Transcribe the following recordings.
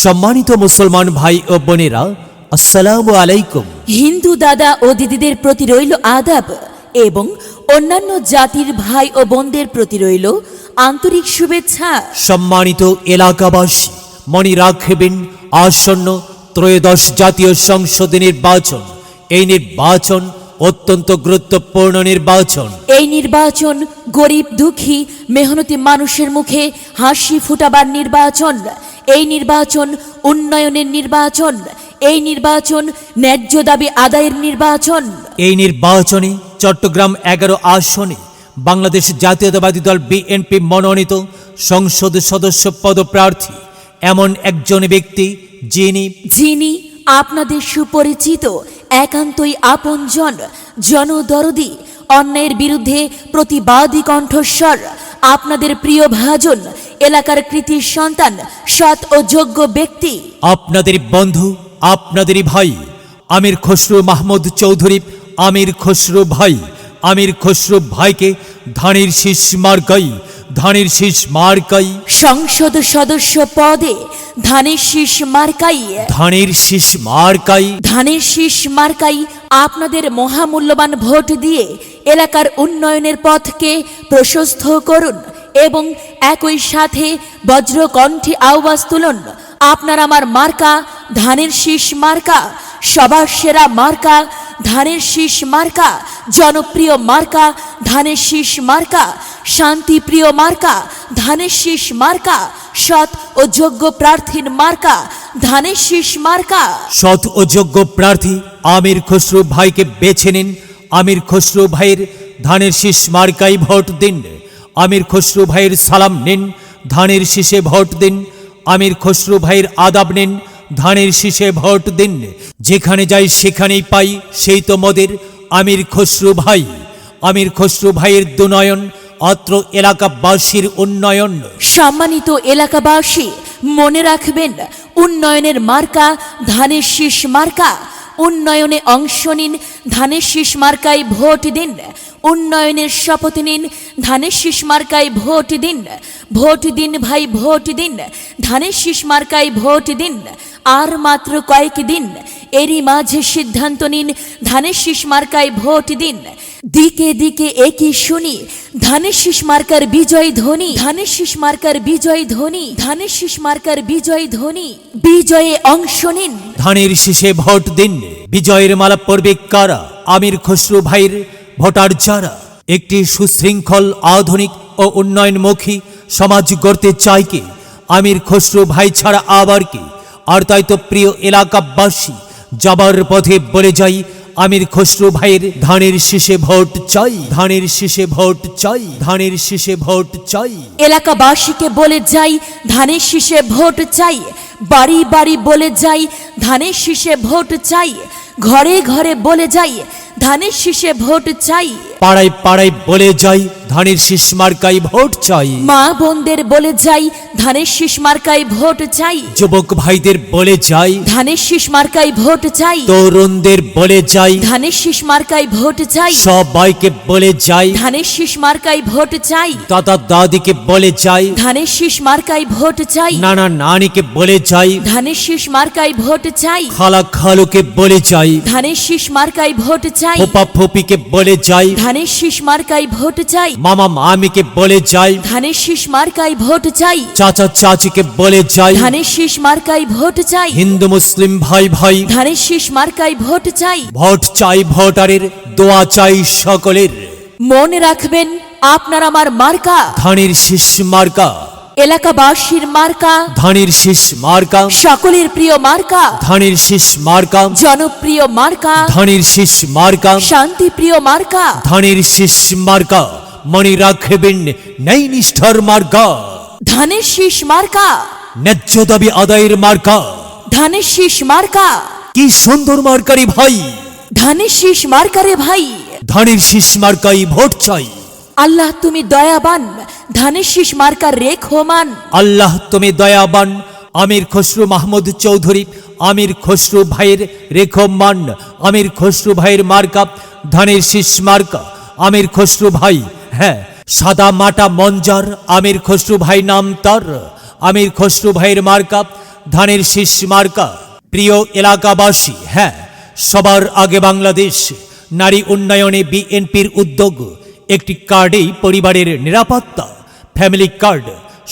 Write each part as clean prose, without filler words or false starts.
সম্মানিত মুসলমান ভাই ও বোনেরা, আসসালামু আলাইকুম। হিন্দু দাদা ও দিদিদের প্রতি রইল আদাব এবং অন্যান্য জাতির ভাই ও বোনদের প্রতি রইল আন্তরিক শুভেচ্ছা। সম্মানিত এলাকাবাসী, মনে রাখবেন আসন্ন ত্রয়োদশ জাতীয় সংসদ নির্বাচন। এই নির্বাচন অত্যন্ত গুরুত্বপূর্ণ নির্বাচন। এই নির্বাচন গরিব দুঃখী মেহনতি মানুষের মুখে হাসি ফুটাবার নির্বাচন। এই নির্বাচন উন্নয়নের নির্বাচন। এই নির্বাচন ন্যায্য দাবি আদায়ের নির্বাচন। এই নির্বাচনে চট্টগ্রাম 11 আসনে বাংলাদেশ জাতীয়তাবাদী দল বিএনপি মনোনীত সংসদ সদস্য পদপ্রার্থী এমন একজন ব্যক্তি যিনি আপনাদের সুপরিচিত, একান্তই আপনজন, জনদরদি, অন্যায়ের বিরুদ্ধে প্রতিবাদী কণ্ঠস্বর, আপনাদের প্রিয় ভাজন, এলাকার কৃতির সন্তান, সৎ ও যোগ্য ব্যক্তি, আপনাদের বন্ধু, আপনাদেরই ভাই আমির খসরু মাহমুদ চৌধুরী। আমির খসরু ভাইকে ধানের শীষ মার্কাই সংসদ সদস্য পদে ধানের শীষ মার্কাই আপনাদের মহামূল্যবান ভোট দিয়ে এলাকার উন্নয়নের পথকে প্রশস্ত করুন এবং একই সাথে বজ্রকণ্ঠে আওয়াজ তুলুন, আপনার আমার মার্কা ধানের শীষ মার্কা, সবার সেরা মার্কা ধানের শীষ মার্কা, জনপ্রিয় মার্কা ধানের শীষ মার্কা, শান্তিপ্রিয় মার্কা ধানের শীষ মার্কা, সৎ ও যোগ্য প্রার্থীর মার্কা ধানের শীষ মার্কা। সৎ ও যোগ্য প্রার্থী আমির খসরু ভাইকে বেছে নিন। আমির খসরু ভাইয়ের ধানের শীষ মার্কায় ভোট দিন। আমির খসরু ভাইয়ের সালাম নিন, ধানের শীষে ভোট দিন। আমির খসরু ভাইয়ের আদাব নিন, ধানের শীষে ভোট দিন। যেখানে যাই সেখানেই পাই সেই তো মোদের আমির খসরু ভাই। আমির খসরু ভাইয়ের দুনয়ন, অত্র এলাকাবাসীর উন্নয়ন। সম্মানিত এলাকাবাসী, মনে রাখবেন, উন্নয়নের মার্কা ধানের শীষ মার্কা। উন্নয়নে অংশ নিন, ধানের শীষ মার্কায় ভোট দিন। উন্নয়নের শপথ নিন, ধানের শীষ মার্কায় ভোট দিন। ভোট দিন ভাই, ভোট দিন, ধানের শীষ মার্কায় ভোট দিন। আর মাত্র কয়েকদিন, এরই মাঝে সিদ্ধান্ত নিন, ধানের শীষ মার্কায় ভোট দিন। দিকে দিকে একই শুনি ধানের শীষ মার্কার বিজয় ধ্বনি, ধানের শীষ মার্কার বিজয় ধ্বনি, ধানের শীষ মার্কার বিজয় ধ্বনি। বিজয়ে অংশ নিন, ধানের শীষে ভোট দিন। বিজয়ের মালা পড়বে কারা? আমির খসরু ভাইয়ের ভোটার যারা একটি সুশৃঙ্খল, আধুনিক ও উন্নয়নমুখী সমাজ গড়তে চায় কে? আমির খসরু ভাই ছাড়া আবার কি? আর তাই তো প্রিয় এলাকাবাসী, যাবার পথে বলে যাই, আমির খসরু ভাইয়ের ধানের শীষে ভোট চাই, ধানের শীষে ভোট চাই, ধানের শীষে ভোট চাই। এলাকাবাসীকে বলে যাই, ধানের শীষে ভোট চাই। বাড়ি বাড়ি বলে যাই, ধানের শীষে ভোট চাই। ঘরে ঘরে বলে যাই, ধানের শীষে ভোট চাই। পাড়ায় পাড়ায় বলে যাই, ধানের শীষ মার্কায় ভোট চাই। মা বোনদের বলে যাই, ধানের শীষ মার্কায় ভোট চাই। যুবক ভাইদের বলে যাই, ধানের শীষ মার্কায় ভোট চাই। তরুণদের বলে যাই, ধানের শীষ মার্কায় ভোট চাই। সবাইকে বলে যাই, ধানের শীষ মার্কায় ভোট চাই। দাদা দাদিকে বলে যাই, ধানের শীষ মার্কায় ভোট চাই। নানা নানিকে বলে যাই, ধানের শীষ মার্কায় ভোট চাই। খালা খালুকে বলে যাই, ধানের শীষ মার্কায় ভোট চাই। ফুপা ফুপিকে বলে যাই, ধানের শীষ মার্কায় ভোট চাই। মামা মামিকে বলে যাই, ধানের শীষ মার্কায় ভোট চাই। চাচা চাচিকে বলে যাই, ধানের শীষ মার্কায় ভোট চাই। হিন্দু মুসলিম ভাই ভাই ধানের শীষ মার্কায় ভোট চাই। ভোট চাই, ভোটারের দোয়া চাই সকলের। মনে রাখবেন, আপনার আমার মার্কা ধানের শীষ মার্কা, এলাকাবাসীর মার্কা, ধানের শীষ মার্কা, সকলের প্রিয় মার্কা, ধানের শীষ মার্কা, জনপ্রিয় মার্কা, ধানের শীষ মার্কা, শান্তিপ্রিয় মার্কা, ধানের শীষ মার্কা। মনে রাখবেন, ন্যায় নিষ্ঠার মার্কা, ধানের শীষ মার্কা, ন্যায্য দাবি আদায়ের মার্কা। ধানের শীষ মার্কা, কি সুন্দর মার্কারি ভাই, ধানের শীষ মার্কারে ভাই। ধানের শীষ মার্কাই ভোট চাই। আল্লাহ তুমি দয়াবান, ধানের শীষ মার্কার রেখমান। আল্লাহ তুমি দয়াবান। আমির খসরু মাহমুদ চৌধুরী, আমির খসরু ভাইয়ের রেখমান। আমির খসরু ভাইয়ের মার্কা ধানের শীষ মার্কা। আমির খসরু ভাই, হ্যাঁ, সাদা মাটা মঞ্জার আমির খসরু ভাই নাম তার। আমির খসরু ভাইয়ের মার্কা ধানের শীষ মার্কা। প্রিয় এলাকাবাসী, হ্যাঁ, সবার আগে বাংলাদেশ নারী উন্নয়নে বিএনপির উদ্যোগ। একটি কার্ডেই পরিবারের নিরাপত্তা, ফ্যামিলি কার্ড,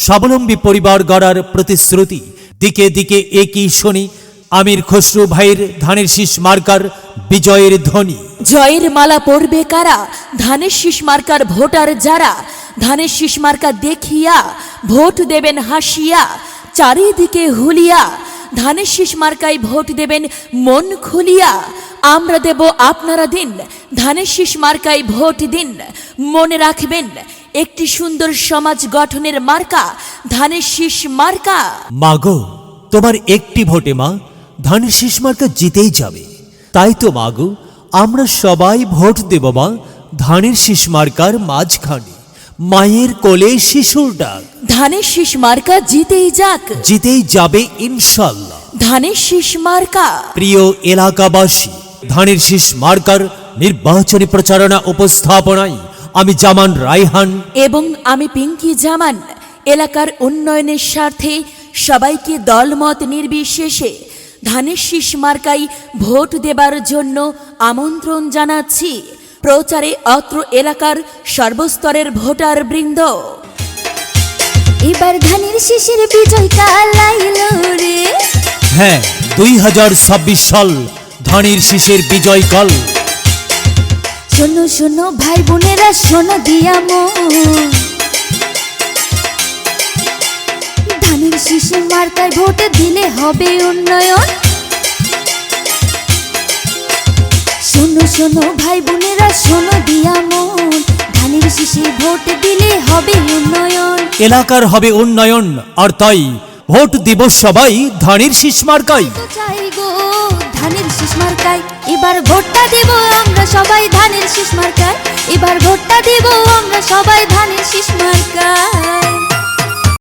স্বাবলম্বী পরিবার গড়ার প্রতিশ্রুতি। দিকে দিকে একই শুনি আমির খসরু ভাইয়ের ধানের শীষ মার্কার বিজয়ের ধ্বনি। জয়ের মালা পরবে কারা? ধানের শীষ মার্কার ভোটার যারা। ধানের শীষ মার্কা দেখিয়া ভোট দেবেন হাসিয়া, চারিদিকে হুলিয়া। ধানের শীষ মার্কায় ভোট দেবেন মন খুলিয়া। আমরা দেব আপনারা দিন, ধানের শীষ মার্কায় ভোট দিন। মনে রাখবেন, একটি সুন্দর সমাজ গঠনের মার্কা ধানের শীষ মার্কা। মাগো, তোমার একটি ভোটে মা ধানের শীষ মার্কা জিতেই যাবে। তাই তো মাগো, আমরা সবাই ভোট দেব মা ধানের শীষ মার্কার মাঝখানে। মায়ের কোলে শিশুর ডাক। ধানের শীষ মার্কা জিতেই যাক, জিতেই যাবে ইনশাল্লাহ। ধানের শীষ মার্কা। প্রিয় এলাকাবাসী, ধানের শীষ মার্কার নির্বাচনী প্রচারণা উপস্থাপনায় আমি জামান রায়হান এবং আমি পিঙ্কি জামান এলাকার উন্নয়নের স্বার্থে সবাইকে দলমত নির্বিশেষে ধানের শীষ মার্কায় ভোট দেবার জন্য আমন্ত্রণ জানাচ্ছি। প্রচারে অত্র এলাকার সর্বস্তরের ভোটার বৃন্দ। এবার ধানের শীষের বিজয় কাল আইলো রে। হ্যাঁ, 2026 সাল ধানের শীষের বিজয় কাল। শোনো শোনো ভাই বোনেরা, শোনো দিয়া মন, ধানের শীষের মার্কায় ভোট দিলে হবে উন্নয়ন। শোনো শোনো ভাই বোনেরা, শোনো দিয়া মন, ধানের শীষে ভোট দিলে হবে উন্নয়ন। এলাকার হবে উন্নয়ন, আর তাই ভোট দিব সবাই ধানের শীষ মার্কায়। তো চাই গো ধানের শীষ মার্কায়, এবার ভোটটা দেব আমরা সবাই ধানের শীষ মার্কায়। এবার ভোটটা দেব আমরা সবাই ধানের শীষ মার্কায়।